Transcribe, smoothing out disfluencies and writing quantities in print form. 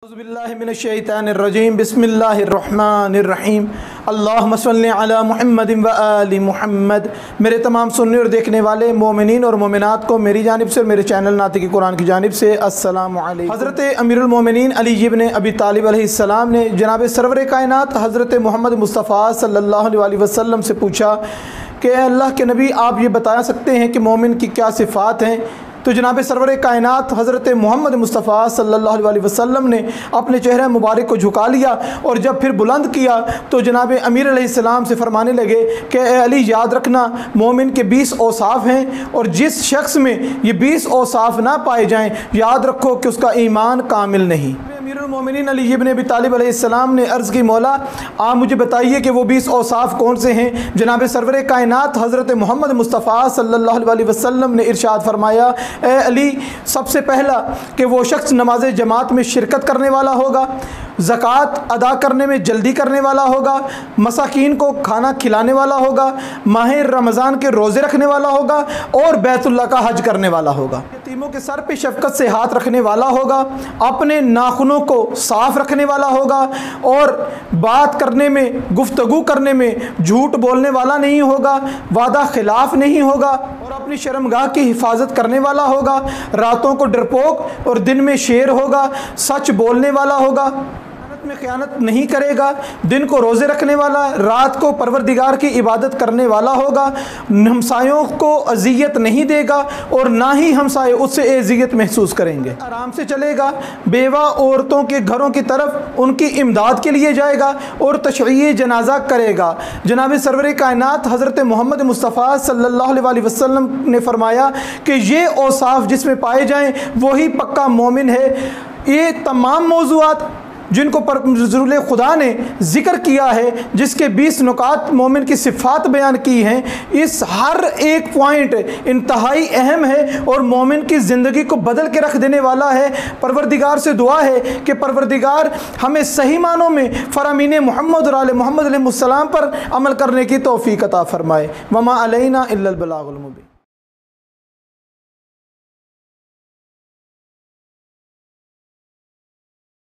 औज़ुबिल्लाहिमिनश्शैतानिर्रजीम बिस्मिल्लाहिर्रहमानिर्रहीम अल्लाहुम्मा सल्लि अला मुहम्मद व आलि मुहम्मद। मेरे तमाम सुनने और देखने वाले मोमिनीन और मोमिनात को मेरी जानिब से और मेरे चैनल नातिक़ कुरान की जानिब से अस्सलामु अलैकुम। हज़रत अमीरुल मोमिनीन अली इब्न अबी तालिब अलैहिस्सलाम ने जनाब सरवर कायनात हज़रत मोहम्मद मुस्तफ़ा सल्लल्लाहु अलैहि वसल्लम से पूछा कि अल्लाह के नबी, आप ये बता सकते हैं कि मोमिन की क्या सिफ़ात हैं? तो जनाब सरवर कायनात हज़रत मोहम्मद मुस्तफ़ा सल्लल्लाहु अलैहि वसल्लम ने अपने चेहरे मुबारक को झुका लिया और जब फिर बुलंद किया तो जनाब अमीर अलैहिस्सलाम से फरमाने लगे कि अली, याद रखना मोमिन के 20 औसाफ हैं और जिस शख्स में ये 20 औसाफ ना पाए जाएं, याद रखो कि उसका ईमान कामिल नहीं। अमीरुल मोमिनीन अली इब्न अबी तालिब अलैहिस्सलाम ने अर्ज़ की, मौला आप मुझे बताइए कि वो 20 औसाफ कौन से हैं? जनाब सरवर कायनात हज़रत मोहम्मद मुस्तफ़ा सल्लल्लाहु अलैहि वसल्लम ने इरशाद फरमाया, ए अली, सबसे पहला कि वो शख्स नमाज जमात में शिरकत करने वाला होगा, ज़कात अदा करने में जल्दी करने वाला होगा, मसाकीन को खाना खिलाने वाला होगा, माह रमज़ान के रोज़े रखने वाला होगा और बैतुल्लाह का हज करने वाला होगा, यतीमों के सर पे शफ़क़त से हाथ रखने वाला होगा, अपने नाखूनों को साफ़ रखने वाला होगा और बात करने में, गुफ्तगू करने में झूठ बोलने वाला नहीं होगा, वादा खिलाफ नहीं होगा और अपनी शर्मगाह की हिफाजत करने वाला होगा, रातों को डरपोक और दिन में शेर होगा, सच बोलने वाला होगा, में ख़यानत नहीं करेगा, दिन को रोज़े रखने वाला, रात को परवरदिगार की इबादत करने वाला होगा, हमसायों को अज़ियत नहीं देगा और ना ही हमसाये उससे अज़ियत महसूस करेंगे, आराम से चलेगा, बेवा औरतों के घरों की तरफ उनकी इमदाद के लिए जाएगा और तशय्यी जनाजा करेगा। जनाब सरवर कायनात हज़रत मोहम्मद मुस्तफ़ा सल्लल्लाहु अलैहि वसल्लम ने फरमाया कि ये औसाफ जिसमें पाए जाएँ वही पक्का मोमिन है। ये तमाम मौज़ूआत जिनको रसूल खुदा ने ज़िक्र किया है, जिसके 20 नुकात मोमिन की सिफ़ात बयान की हैं, इस हर एक पॉइंट इंतहाई अहम है और मोमिन की ज़िंदगी को बदल के रख देने वाला है। परवरदिगार से दुआ है कि परवरदिगार हमें सही मानों में फ़रामीन मोहम्मद और आले मोहम्मद अलैहिस्सलाम पर अमल करने की तौफ़ीक़ अता फ़रमाए। वमा अलैना इल्लल बलागुल मुबीन।